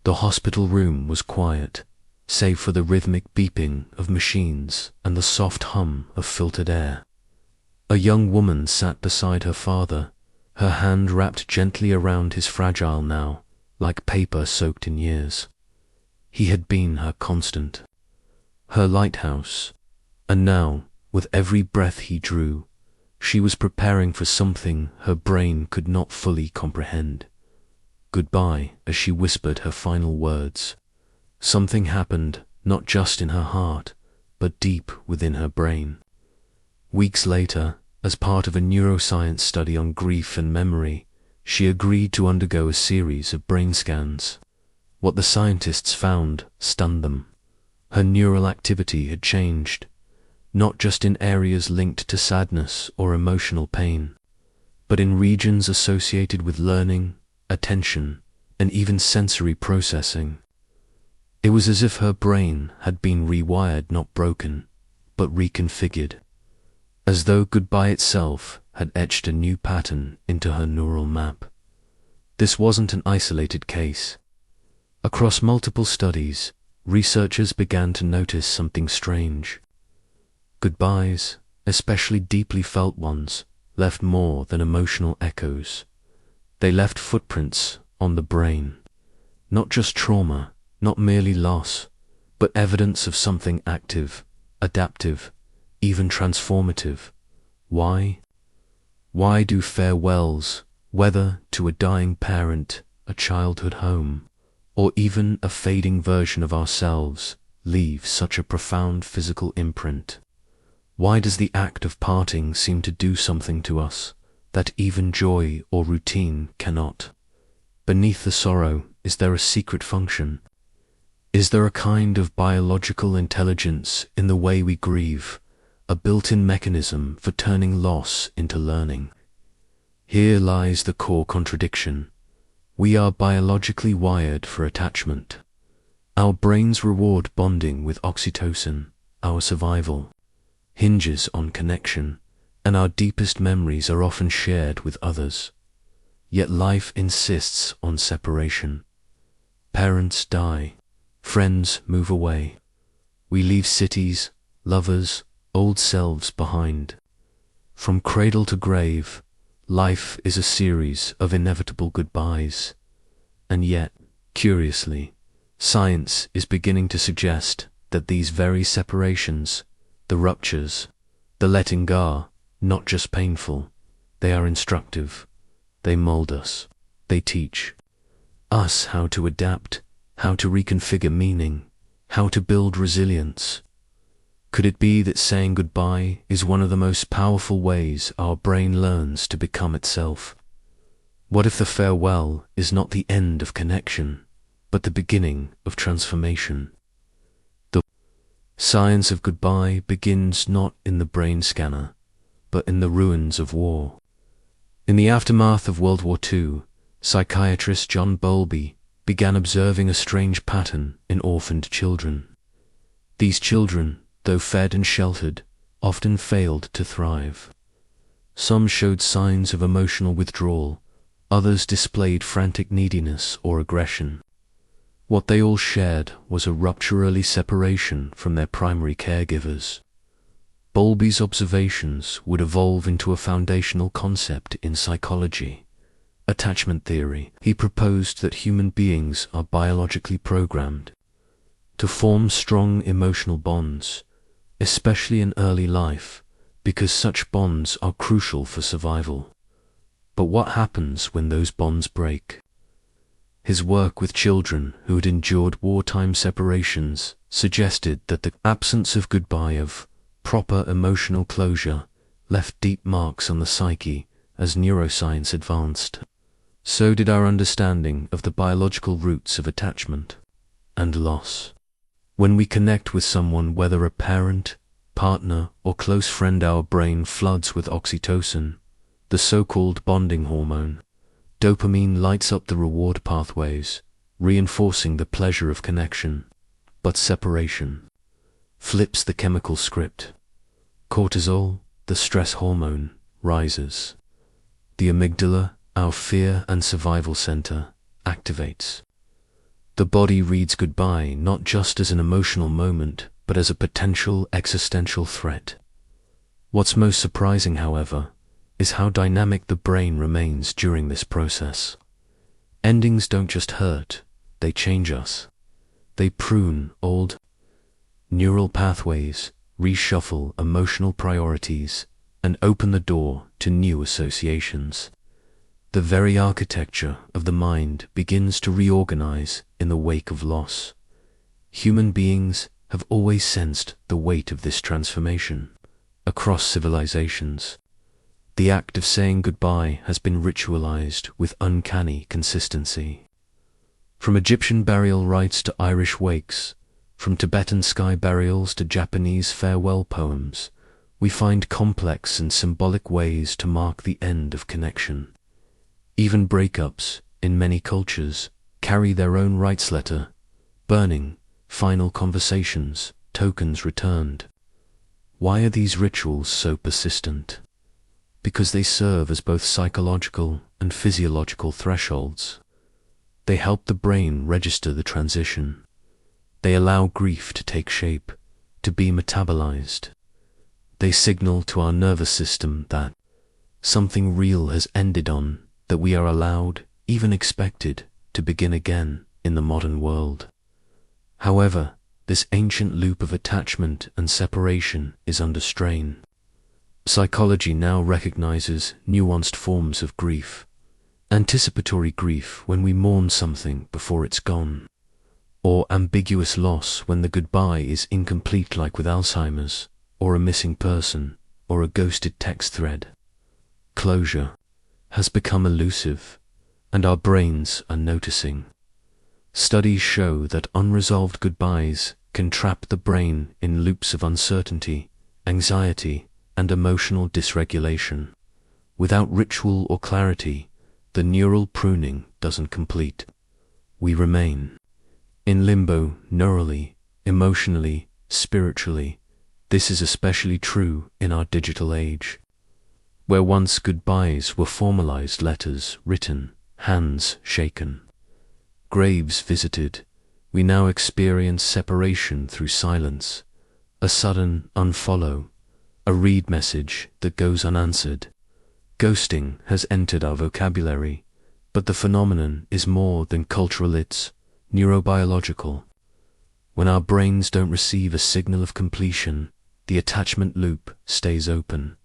The hospital room was quiet, save for the rhythmic beeping of machines and the soft hum of filtered air. A young woman sat beside her father, her hand wrapped gently around his fragile now, like paper soaked in years. He had been her constant, her lighthouse, and now, with every breath he drew, she was preparing for something her brain could not fully comprehend. Goodbye, as she whispered her final words. Something happened, not just in her heart, but deep within her brain. Weeks later, as part of a neuroscience study on grief and memory, she agreed to undergo a series of brain scans. What the scientists found stunned them. Her neural activity had changed, not just in areas linked to sadness or emotional pain, but in regions associated with learning, attention, and even sensory processing. It was as if her brain had been rewired, not broken, but reconfigured, as though goodbye itself had etched a new pattern into her neural map. This wasn't an isolated case. Across multiple studies, researchers began to notice something strange. Goodbyes, especially deeply felt ones, left more than emotional echoes. They left footprints on the brain, not just trauma, not merely loss, but evidence of something active, adaptive, even transformative. Why? Why do farewells, whether to a dying parent, a childhood home, or even a fading version of ourselves, leave such a profound physical imprint? Why does the act of parting seem to do something to us that even joy or routine cannot? Beneath the sorrow, is there a secret function? Is there a kind of biological intelligence in the way we grieve, a built-in mechanism for turning loss into learning? Here lies the core contradiction. We are biologically wired for attachment. Our brains reward bonding with oxytocin. Our survival hinges on connection, and our deepest memories are often shared with others. Yet life insists on separation. Parents die. Friends move away. We leave cities, lovers, old selves behind. From cradle to grave, life is a series of inevitable goodbyes. And yet, curiously, science is beginning to suggest that these very separations, the ruptures, the letting go, are not just painful, they are instructive. They mold us. They teach us how to adapt, how to reconfigure meaning, how to build resilience. Could it be that saying goodbye is one of the most powerful ways our brain learns to become itself? What if the farewell is not the end of connection, but the beginning of transformation? The science of goodbye begins not in the brain scanner, but in the ruins of war. In the aftermath of World War II, psychiatrist John Bowlby began observing a strange pattern in orphaned children. These children, though fed and sheltered, often failed to thrive. Some showed signs of emotional withdrawal, others displayed frantic neediness or aggression. What they all shared was a rupture-early separation from their primary caregivers. Bowlby's observations would evolve into a foundational concept in psychology, attachment theory. He proposed that human beings are biologically programmed to form strong emotional bonds, especially in early life, because such bonds are crucial for survival. But what happens when those bonds break? His work with children who had endured wartime separations suggested that the absence of goodbye, of proper emotional closure, left deep marks on the psyche. As neuroscience advanced, so did our understanding of the biological roots of attachment and loss. When we connect with someone, whether a parent, partner, or close friend, our brain floods with oxytocin, the so-called bonding hormone. Dopamine lights up the reward pathways, reinforcing the pleasure of connection. But separation flips the chemical script. Cortisol, the stress hormone, rises. The amygdala, our fear and survival center, activates. The body reads goodbye not just as an emotional moment, but as a potential existential threat. What's most surprising, however, is how dynamic the brain remains during this process. Endings don't just hurt, they change us. They prune old neural pathways, reshuffle emotional priorities, and open the door to new associations. The very architecture of the mind begins to reorganize in the wake of loss. Human beings have always sensed the weight of this transformation. Across civilizations, the act of saying goodbye has been ritualized with uncanny consistency. From Egyptian burial rites to Irish wakes, from Tibetan sky burials to Japanese farewell poems, we find complex and symbolic ways to mark the end of connection. Even breakups, in many cultures, carry their own rites letter, burning, final conversations, tokens returned. Why are these rituals so persistent? Because they serve as both psychological and physiological thresholds. They help the brain register the transition. They allow grief to take shape, to be metabolized. They signal to our nervous system that something real has ended on, that we are allowed, even expected, to begin again in the modern world. However, this ancient loop of attachment and separation is under strain. Psychology now recognizes nuanced forms of grief. Anticipatory grief when we mourn something before it's gone, or ambiguous loss when the goodbye is incomplete, like with Alzheimer's, or a missing person, or a ghosted text thread. Closure has become elusive, and our brains are noticing. Studies show that unresolved goodbyes can trap the brain in loops of uncertainty, anxiety, and emotional dysregulation. Without ritual or clarity, the neural pruning doesn't complete. We remain in limbo neurally, emotionally, spiritually. This is especially true in our digital age, where once goodbyes were formalized letters written, hands shaken, graves visited. We now experience separation through silence, a sudden unfollow, a read message that goes unanswered. Ghosting has entered our vocabulary, but the phenomenon is more than cultural, it's neurobiological. When our brains don't receive a signal of completion, the attachment loop stays open.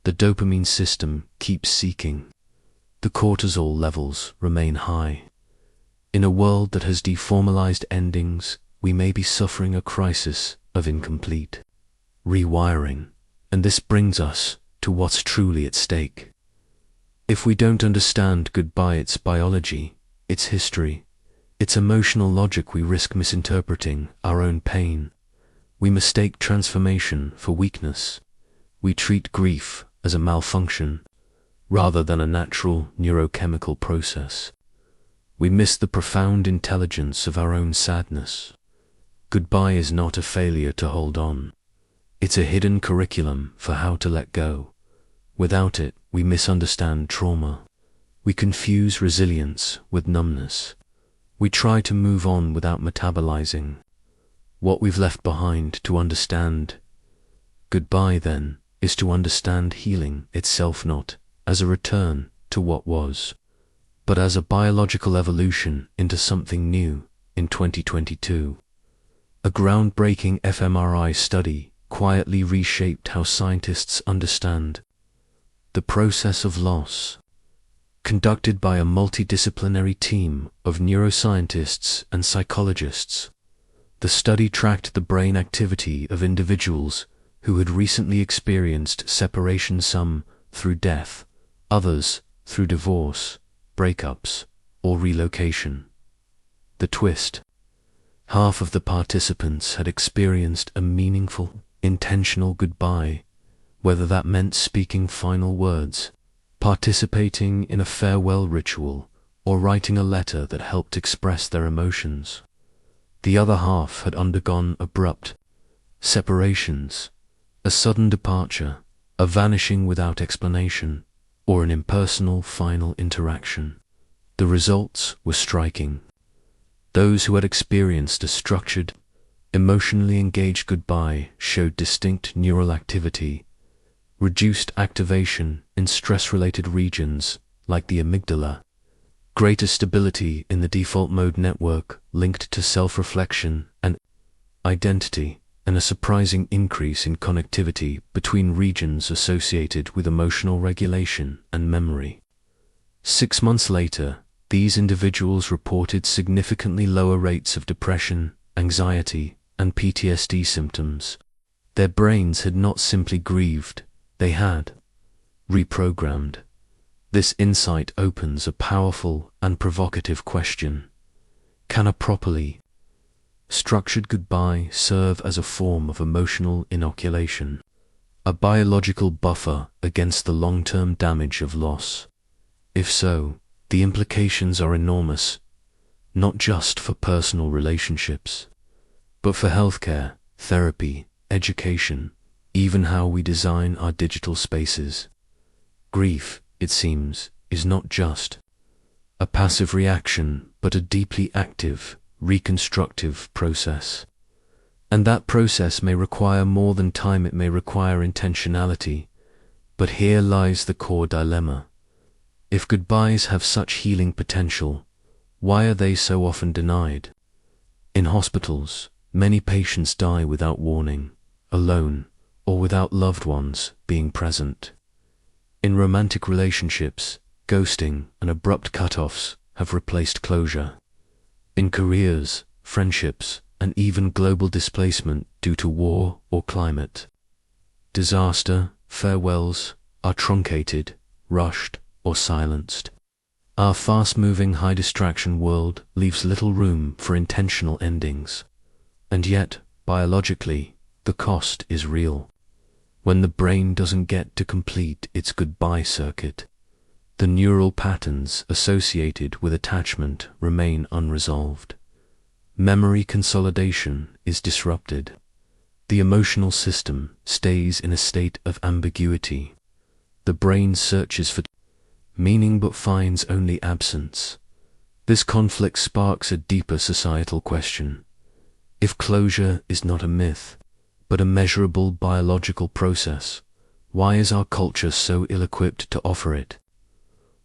The dopamine system keeps seeking. The cortisol levels remain high. In a world that has deformalized endings, we may be suffering a crisis of incomplete rewiring, and this brings us to what's truly at stake. If we don't understand goodbye, its biology, its history, its emotional logic, we risk misinterpreting our own pain. We mistake transformation for weakness. We treat grief as a malfunction rather than a natural neurochemical process. We miss the profound intelligence of our own sadness. Goodbye is not a failure to hold on. It's a hidden curriculum for how to let go. Without it, we misunderstand trauma. We confuse resilience with numbness. We try to move on without metabolizing what we've left behind. To understand goodbye, then, is to understand healing itself, not as a return to what was, but as a biological evolution into something new. In 2022, a groundbreaking fMRI study quietly reshaped how scientists understand the process of loss. Conducted by a multidisciplinary team of neuroscientists and psychologists, the study tracked the brain activity of individuals who had recently experienced separation, some through death, others through divorce, breakups, or relocation. The twist: half of the participants had experienced a meaningful, intentional goodbye, whether that meant speaking final words, participating in a farewell ritual, or writing a letter that helped express their emotions. The other half had undergone abrupt separations, a sudden departure, a vanishing without explanation, or an impersonal final interaction. The results were striking. Those who had experienced a structured, emotionally engaged goodbye showed distinct neural activity, reduced activation in stress-related regions like the amygdala, greater stability in the default mode network linked to self-reflection and identity, and a surprising increase in connectivity between regions associated with emotional regulation and memory. 6 months later, these individuals reported significantly lower rates of depression, anxiety, and PTSD symptoms. Their brains had not simply grieved, they had reprogrammed. This insight opens a powerful and provocative question. Can a properly structured goodbye serve as a form of emotional inoculation, a biological buffer against the long-term damage of loss? If so, the implications are enormous, not just for personal relationships, but for healthcare, therapy, education, even how we design our digital spaces. Grief, it seems, is not just a passive reaction, but a deeply active, reconstructive process. And that process may require more than time, it may require intentionality. But here lies the core dilemma. If goodbyes have such healing potential, why are they so often denied? In hospitals, many patients die without warning, alone, or without loved ones being present. In romantic relationships, ghosting and abrupt cutoffs have replaced closure. In careers, friendships, and even global displacement due to war or climate disaster, farewells are truncated, rushed, or silenced. Our fast-moving, high-distraction world leaves little room for intentional endings. And yet, biologically, the cost is real. When the brain doesn't get to complete its goodbye circuit, the neural patterns associated with attachment remain unresolved. Memory consolidation is disrupted. The emotional system stays in a state of ambiguity. The brain searches for meaning but finds only absence. This conflict sparks a deeper societal question. If closure is not a myth, but a measurable biological process, why is our culture so ill-equipped to offer it?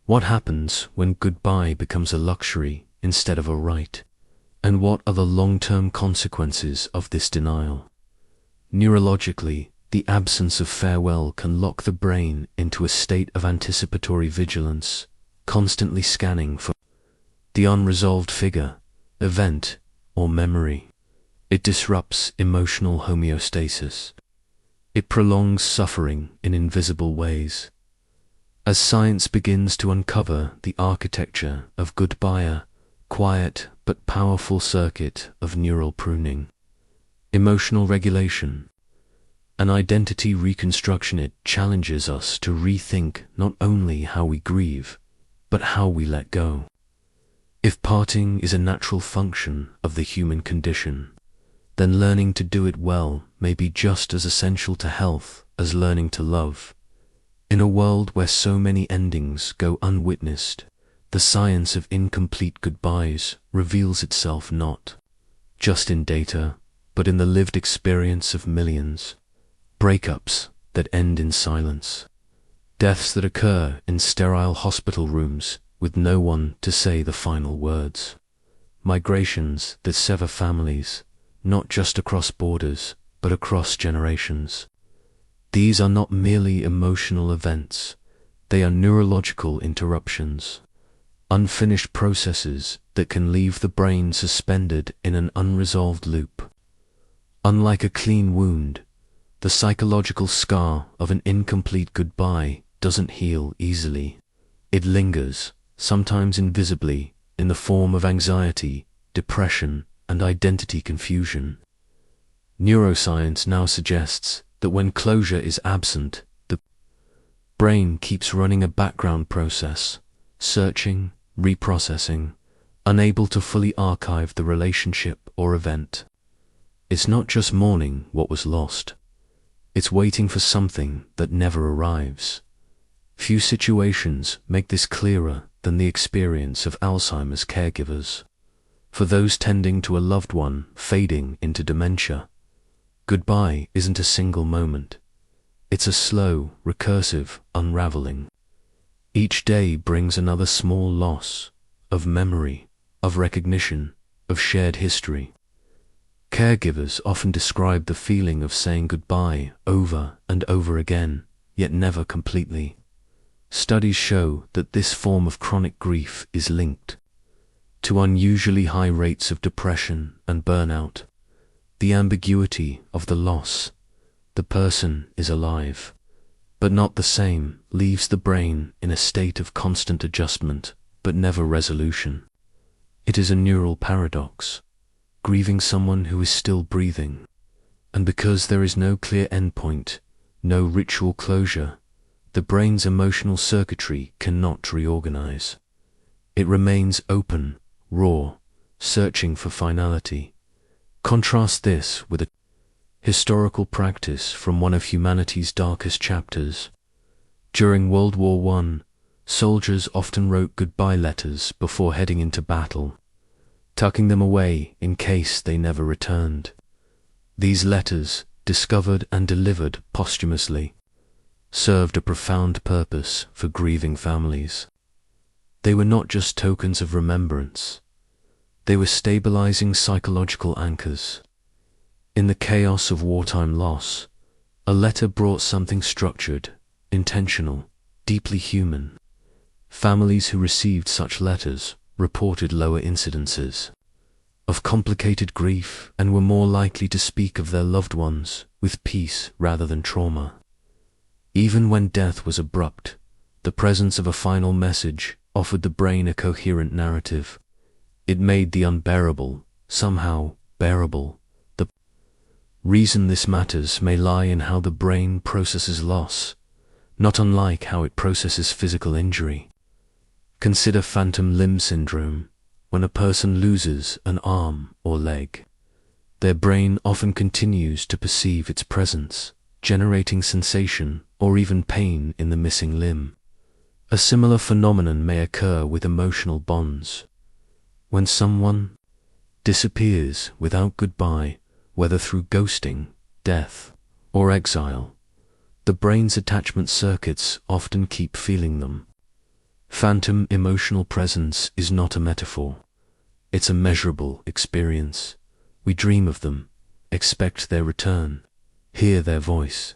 What happens when goodbye becomes a luxury instead of a right? And what are the long-term consequences of this denial? Neurologically, the absence of farewell can lock the brain into a state of anticipatory vigilance, constantly scanning for the unresolved figure, event, or memory. It disrupts emotional homeostasis. It prolongs suffering in invisible ways. As science begins to uncover the architecture of goodbye, quiet but powerful circuit of neural pruning, emotional regulation, and identity reconstruction, it challenges us to rethink not only how we grieve, but how we let go. If parting is a natural function of the human condition, then learning to do it well may be just as essential to health as learning to love. In a world where so many endings go unwitnessed, the science of incomplete goodbyes reveals itself not just in data, but in the lived experience of millions. Breakups that end in silence. Deaths that occur in sterile hospital rooms with no one to say the final words. Migrations that sever families, not just across borders, but across generations. These are not merely emotional events, they are neurological interruptions, unfinished processes that can leave the brain suspended in an unresolved loop. Unlike a clean wound, the psychological scar of an incomplete goodbye doesn't heal easily. It lingers, sometimes invisibly, in the form of anxiety, depression, and identity confusion. Neuroscience now suggests that when closure is absent, the brain keeps running a background process, searching, reprocessing, unable to fully archive the relationship or event. It's not just mourning what was lost. It's waiting for something that never arrives. Few situations make this clearer than the experience of Alzheimer's caregivers. For those tending to a loved one fading into dementia, goodbye isn't a single moment. It's a slow, recursive unraveling. Each day brings another small loss of memory, of recognition, of shared history. Caregivers often describe the feeling of saying goodbye over and over again, yet never completely. Studies show that this form of chronic grief is linked to unusually high rates of depression and burnout. The ambiguity of the loss, the person is alive, but not the same, leaves the brain in a state of constant adjustment, but never resolution. It is a neural paradox, grieving someone who is still breathing. And because there is no clear endpoint, no ritual closure, the brain's emotional circuitry cannot reorganize. It remains open, raw, searching for finality. Contrast this with a historical practice from one of humanity's darkest chapters. During World War I, soldiers often wrote goodbye letters before heading into battle, tucking them away in case they never returned. These letters, discovered and delivered posthumously, served a profound purpose for grieving families. They were not just tokens of remembrance, they were stabilizing psychological anchors. In the chaos of wartime loss, a letter brought something structured, intentional, deeply human. Families who received such letters reported lower incidences of complicated grief and were more likely to speak of their loved ones with peace rather than trauma. Even when death was abrupt, the presence of a final message offered the brain a coherent narrative. It made the unbearable somehow bearable. The reason this matters may lie in how the brain processes loss, not unlike how it processes physical injury. Consider phantom limb syndrome. When a person loses an arm or leg, their brain often continues to perceive its presence, generating sensation or even pain in the missing limb. A similar phenomenon may occur with emotional bonds. When someone disappears without goodbye, whether through ghosting, death, or exile, the brain's attachment circuits often keep feeling them. Phantom emotional presence is not a metaphor. It's a measurable experience. We dream of them, expect their return, hear their voice.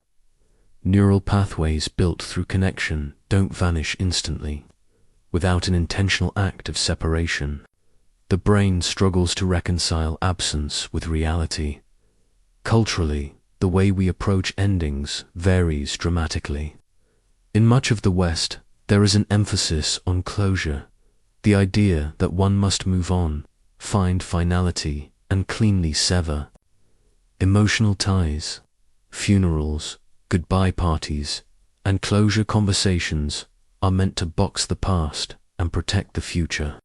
Neural pathways built through connection don't vanish instantly. Without an intentional act of separation, the brain struggles to reconcile absence with reality. Culturally, the way we approach endings varies dramatically. In much of the West, there is an emphasis on closure, the idea that one must move on, find finality, and cleanly sever emotional ties. Funerals, goodbye parties, and closure conversations are meant to box the past and protect the future.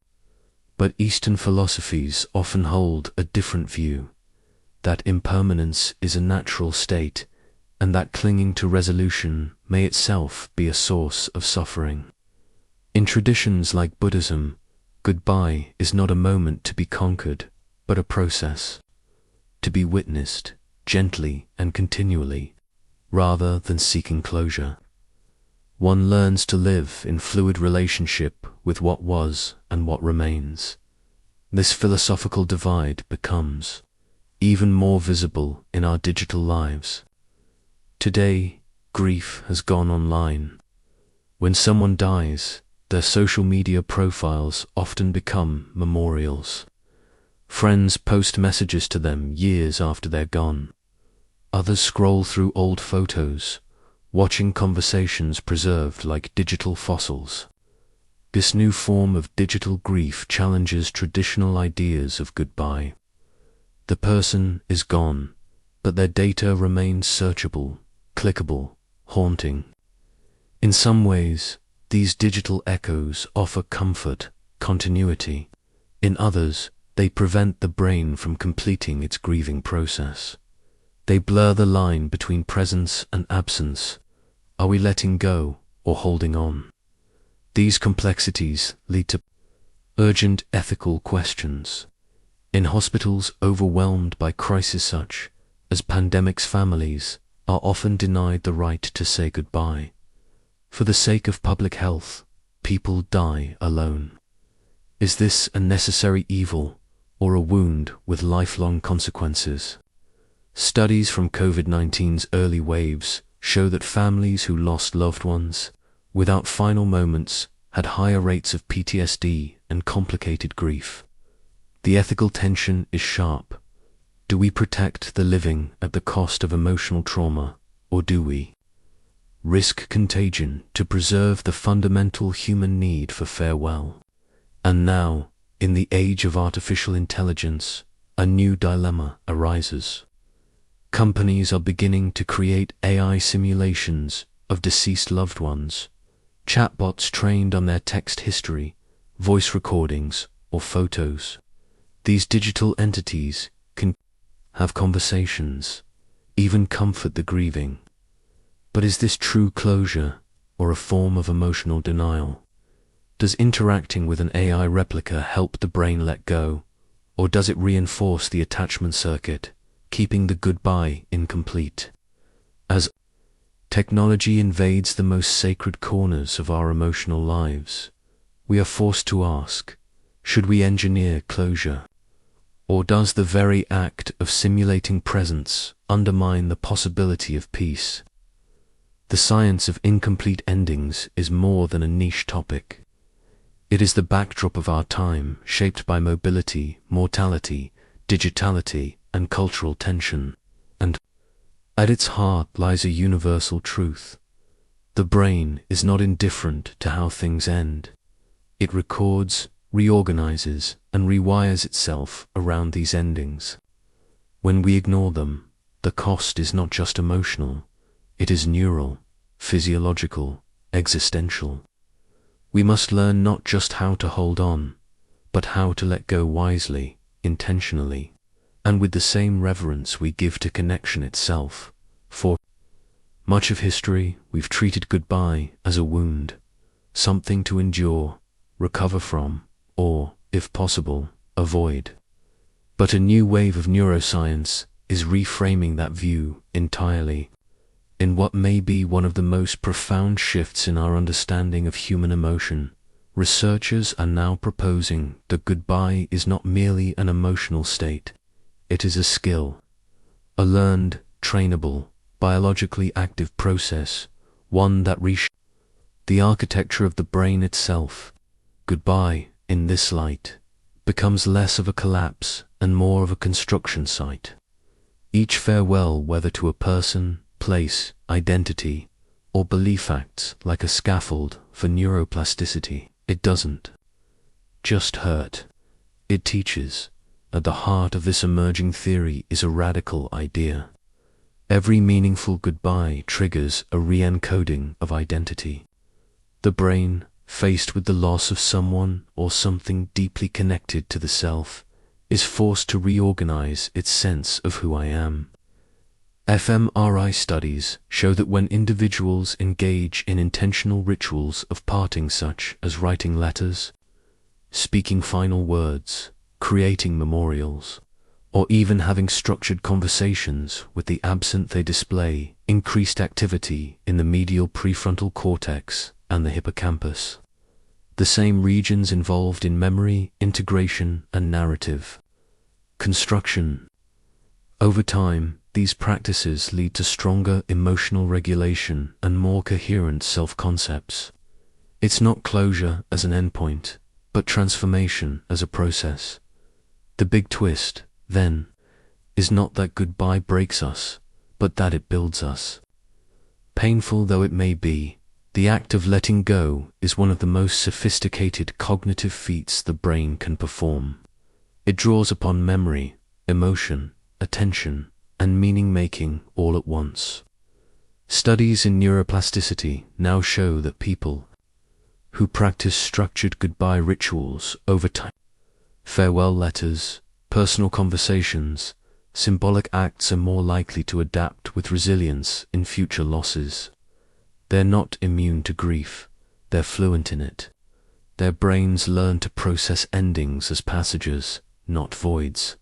But Eastern philosophies often hold a different view, that impermanence is a natural state, and that clinging to resolution may itself be a source of suffering. In traditions like Buddhism, goodbye is not a moment to be conquered, but a process, to be witnessed gently and continually, rather than seeking closure. One learns to live in fluid relationship with what was and what remains. This philosophical divide becomes even more visible in our digital lives. Today, grief has gone online. When someone dies, their social media profiles often become memorials. Friends post messages to them years after they're gone. Others scroll through old photos, watching conversations preserved like digital fossils. This new form of digital grief challenges traditional ideas of goodbye. The person is gone, but their data remains searchable, clickable, haunting. In some ways, these digital echoes offer comfort, continuity. In others, they prevent the brain from completing its grieving process. They blur the line between presence and absence. Are we letting go or holding on? These complexities lead to urgent ethical questions. In hospitals overwhelmed by crises such as pandemics, families are often denied the right to say goodbye. For the sake of public health, people die alone. Is this a necessary evil or a wound with lifelong consequences? Studies from COVID-19's early waves show that families who lost loved ones without final moments had higher rates of PTSD and complicated grief. The ethical tension is sharp. Do we protect the living at the cost of emotional trauma, or do we risk contagion to preserve the fundamental human need for farewell? And now, in the age of artificial intelligence, a new dilemma arises. Companies are beginning to create AI simulations of deceased loved ones, chatbots trained on their text history, voice recordings, or photos. These digital entities can have conversations, even comfort the grieving. But is this true closure or a form of emotional denial? Does interacting with an AI replica help the brain let go, or does it reinforce the attachment circuit, keeping the goodbye incomplete? As technology invades the most sacred corners of our emotional lives, we are forced to ask, should we engineer closure? Or does the very act of simulating presence undermine the possibility of peace? The science of incomplete endings is more than a niche topic. It is the backdrop of our time, shaped by mobility, mortality, digitality, and cultural tension. And at its heart lies a universal truth. The brain is not indifferent to how things end. It records, reorganizes, and rewires itself around these endings. When we ignore them, the cost is not just emotional, it is neural, physiological, existential. We must learn not just how to hold on, but how to let go wisely, intentionally, and with the same reverence we give to connection itself. For much of history, we've treated goodbye as a wound, something to endure, recover from, or, if possible, avoid. But a new wave of neuroscience is reframing that view entirely. In what may be one of the most profound shifts in our understanding of human emotion, researchers are now proposing that goodbye is not merely an emotional state, it is a skill, a learned, trainable, biologically active process, one that reshapes the architecture of the brain itself. Goodbye, in this light, becomes less of a collapse and more of a construction site. Each farewell, whether to a person, place, identity, or belief, acts like a scaffold for neuroplasticity. It doesn't just hurt, it teaches. At the heart of this emerging theory is a radical idea. Every meaningful goodbye triggers a re-encoding of identity. The brain, faced with the loss of someone or something deeply connected to the self, is forced to reorganize its sense of who I am. fMRI studies show that when individuals engage in intentional rituals of parting, such as writing letters, speaking final words, creating memorials, or even having structured conversations with the absent, they display increased activity in the medial prefrontal cortex and the hippocampus, the same regions involved in memory, integration, and narrative construction. Over time, these practices lead to stronger emotional regulation and more coherent self-concepts. It's not closure as an endpoint, but transformation as a process. The big twist, then, is not that goodbye breaks us, but that it builds us. Painful though it may be, the act of letting go is one of the most sophisticated cognitive feats the brain can perform. It draws upon memory, emotion, attention, and meaning-making all at once. Studies in neuroplasticity now show that people who practice structured goodbye rituals over time, farewell letters, personal conversations, symbolic acts, are more likely to adapt with resilience in future losses. They're not immune to grief, they're fluent in it. Their brains learn to process endings as passages, not voids.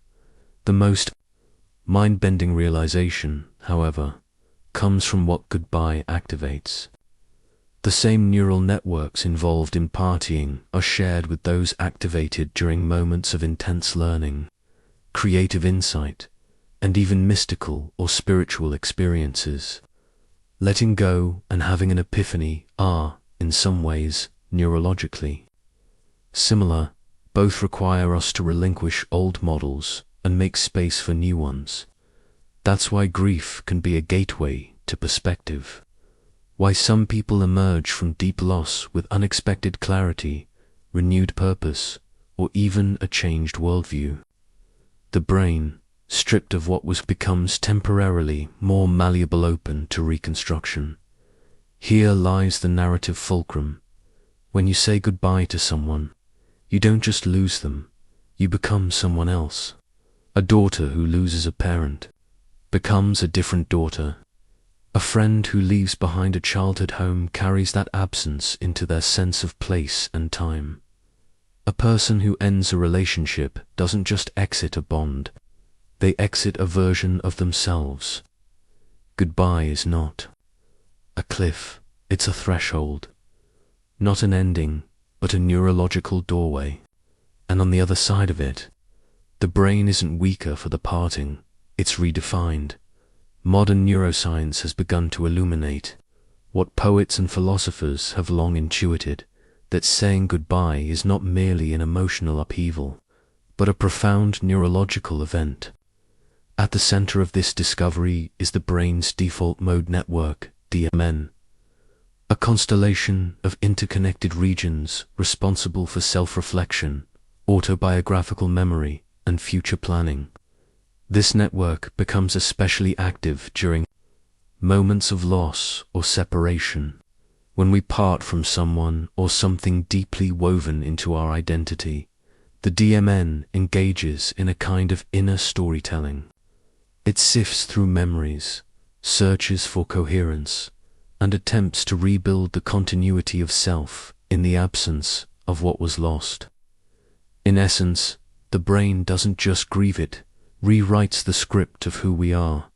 The most mind-bending realization, however, comes from what goodbye activates. The same neural networks involved in partying are shared with those activated during moments of intense learning, creative insight, and even mystical or spiritual experiences. Letting go and having an epiphany are, in some ways, neurologically similar. Both require us to relinquish old models and make space for new ones. That's why grief can be a gateway to perspective. Why some people emerge from deep loss with unexpected clarity, renewed purpose, or even a changed worldview. The brain, stripped of what was, becomes temporarily more malleable, open to reconstruction. Here lies the narrative fulcrum. When you say goodbye to someone, you don't just lose them, you become someone else. A daughter who loses a parent becomes a different daughter. A friend who leaves behind a childhood home carries that absence into their sense of place and time. A person who ends a relationship doesn't just exit a bond, they exit a version of themselves. Goodbye is not a cliff, it's a threshold. Not an ending, but a neurological doorway. And on the other side of it, the brain isn't weaker for the parting, it's redefined. Modern neuroscience has begun to illuminate what poets and philosophers have long intuited, that saying goodbye is not merely an emotional upheaval, but a profound neurological event. At the center of this discovery is the brain's default mode network, DMN, a constellation of interconnected regions responsible for self-reflection, autobiographical memory, and future planning. This network becomes especially active during moments of loss or separation, when we part from someone or something deeply woven into our identity. The DMN engages in a kind of inner storytelling. It sifts through memories, searches for coherence, and attempts to rebuild the continuity of self in the absence of what was lost. In essence, the brain doesn't just grieve, it rewrites the script of who we are.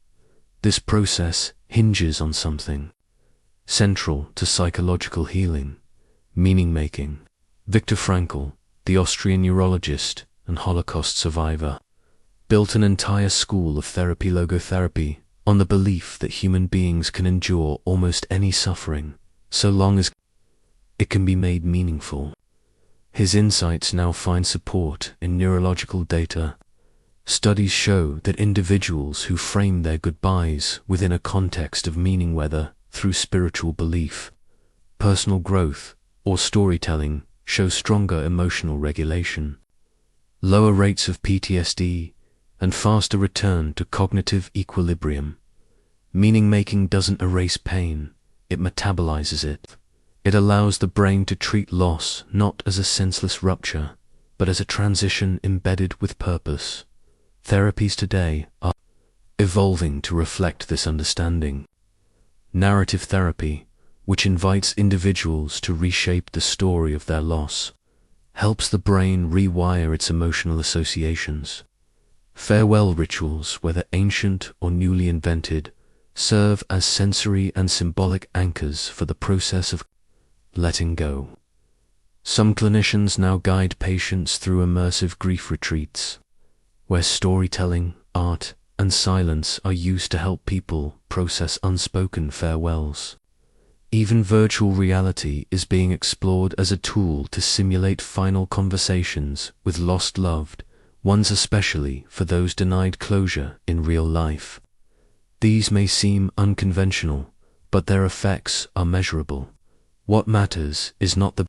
This process hinges on something central to psychological healing, meaning-making. Viktor Frankl, the Austrian neurologist and Holocaust survivor, built an entire school of therapy, logotherapy, on the belief that human beings can endure almost any suffering, so long as it can be made meaningful. His insights now find support in neurological data. Studies show that individuals who frame their goodbyes within a context of meaning, whether through spiritual belief, personal growth, or storytelling, show stronger emotional regulation, lower rates of PTSD, and faster return to cognitive equilibrium. Meaning-making doesn't erase pain, it metabolizes it. It allows the brain to treat loss not as a senseless rupture, but as a transition embedded with purpose. Therapies today are evolving to reflect this understanding. Narrative therapy, which invites individuals to reshape the story of their loss, helps the brain rewire its emotional associations. Farewell rituals, whether ancient or newly invented, serve as sensory and symbolic anchors for the process of letting go. Some clinicians now guide patients through immersive grief retreats, where storytelling, art, and silence are used to help people process unspoken farewells. Even virtual reality is being explored as a tool to simulate final conversations with lost loved ones, especially for those denied closure in real life. These may seem unconventional, but their effects are measurable. What matters is not the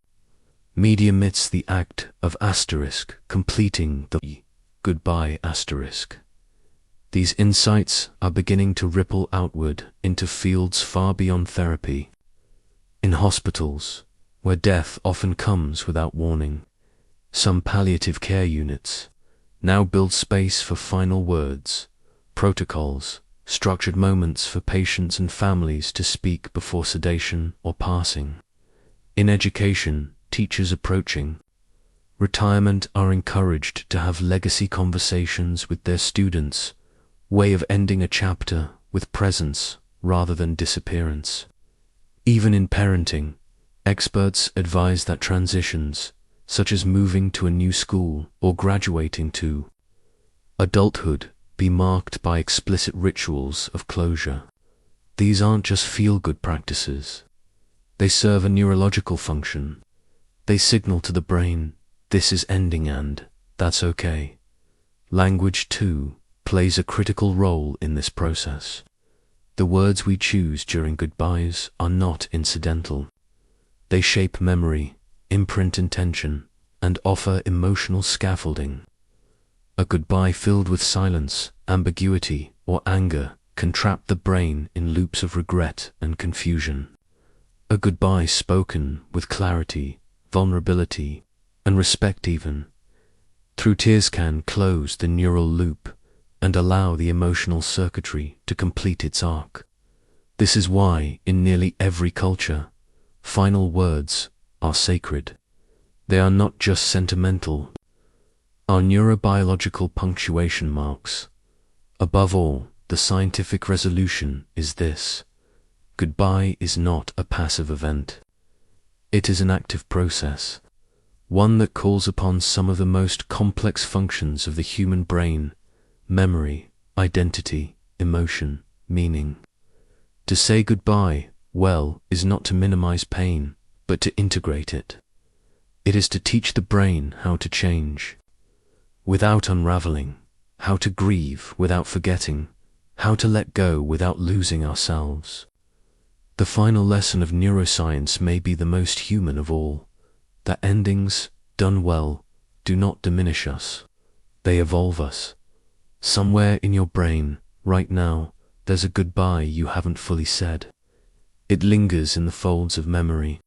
medium, it's the act of completing the goodbye . These insights are beginning to ripple outward into fields far beyond therapy. In hospitals, where death often comes without warning, some palliative care units now build space for final words, protocols, structured moments for patients and families to speak before sedation or passing. In education, teachers approaching Retirement are encouraged to have legacy conversations with their students, way of ending a chapter with presence rather than disappearance. Even in parenting, experts advise that transitions, such as moving to a new school or graduating to adulthood, be marked by explicit rituals of closure. These aren't just feel-good practices. They serve a neurological function. They signal to the brain, this is ending and that's okay. Language, too, plays a critical role in this process. The words we choose during goodbyes are not incidental. They shape memory, imprint intention, and offer emotional scaffolding. A goodbye filled with silence, ambiguity, or anger can trap the brain in loops of regret and confusion. A goodbye spoken with clarity, vulnerability, and respect even, through tears can close the neural loop and allow the emotional circuitry to complete its arc. This is why, in nearly every culture, final words are sacred. They are not just sentimental, are neurobiological punctuation marks. Above all, the scientific resolution is this: goodbye is not a passive event. It is an active process, one that calls upon some of the most complex functions of the human brain: memory, identity, emotion, meaning. To say goodbye, well, is not to minimize pain, but to integrate it. It is to teach the brain how to change without unraveling, how to grieve without forgetting, how to let go without losing ourselves. The final lesson of neuroscience may be the most human of all, that endings, done well, do not diminish us. They evolve us. Somewhere in your brain, right now, there's a goodbye you haven't fully said. It lingers in the folds of memory.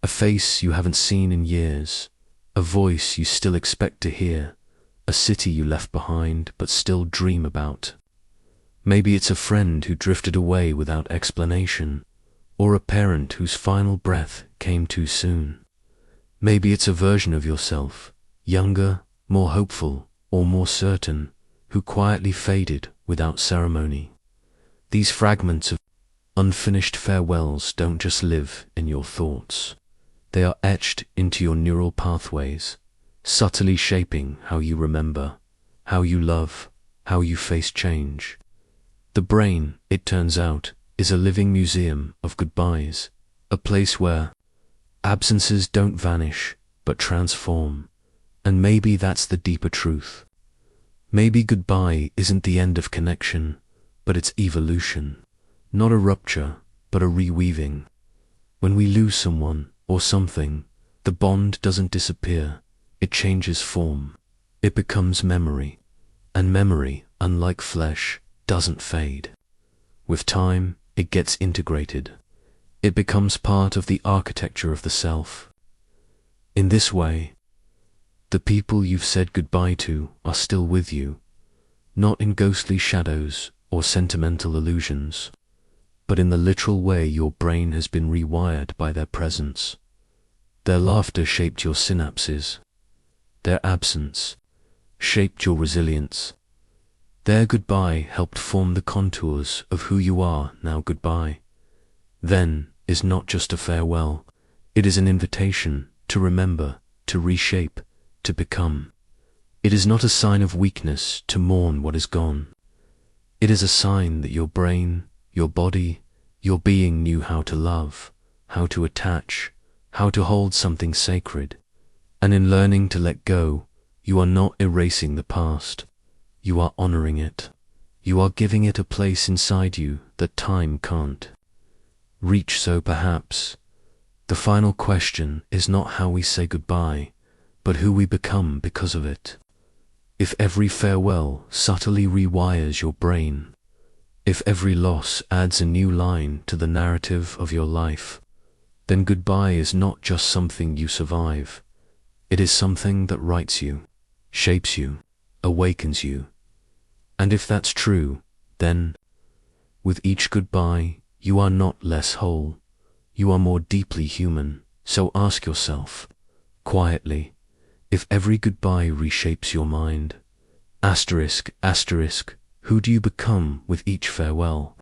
A face you haven't seen in years, a voice you still expect to hear, a city you left behind but still dream about. Maybe it's a friend who drifted away without explanation, or a parent whose final breath came too soon. Maybe it's a version of yourself, younger, more hopeful, or more certain, who quietly faded without ceremony. These fragments of unfinished farewells don't just live in your thoughts. They are etched into your neural pathways, subtly shaping how you remember, how you love, how you face change. The brain, it turns out, is a living museum of goodbyes, a place where absences don't vanish, but transform. And maybe that's the deeper truth. Maybe goodbye isn't the end of connection, but its evolution. Not a rupture, but a reweaving. When we lose someone or something, the bond doesn't disappear. It changes form. It becomes memory. And memory, unlike flesh, doesn't fade. With time, it gets integrated. It becomes part of the architecture of the self. In this way, the people you've said goodbye to are still with you, not in ghostly shadows or sentimental illusions, but in the literal way your brain has been rewired by their presence. Their laughter shaped your synapses. Their absence shaped your resilience. Their goodbye helped form the contours of who you are now. Goodbye, then, is not just a farewell. It is an invitation to remember, to reshape, to become. It is not a sign of weakness to mourn what is gone. It is a sign that your brain, your body, your being knew how to love, how to attach, how to hold something sacred. And in learning to let go, you are not erasing the past. You are honoring it. You are giving it a place inside you that time can't reach. So perhaps the final question is not how we say goodbye, but who we become because of it. If every farewell subtly rewires your brain, if every loss adds a new line to the narrative of your life, then goodbye is not just something you survive. It is something that writes you, shapes you, awakens you. And if that's true, then, with each goodbye, you are not less whole. You are more deeply human. So ask yourself, quietly, if every goodbye reshapes your mind? Asterisk, asterisk, who do you become with each farewell?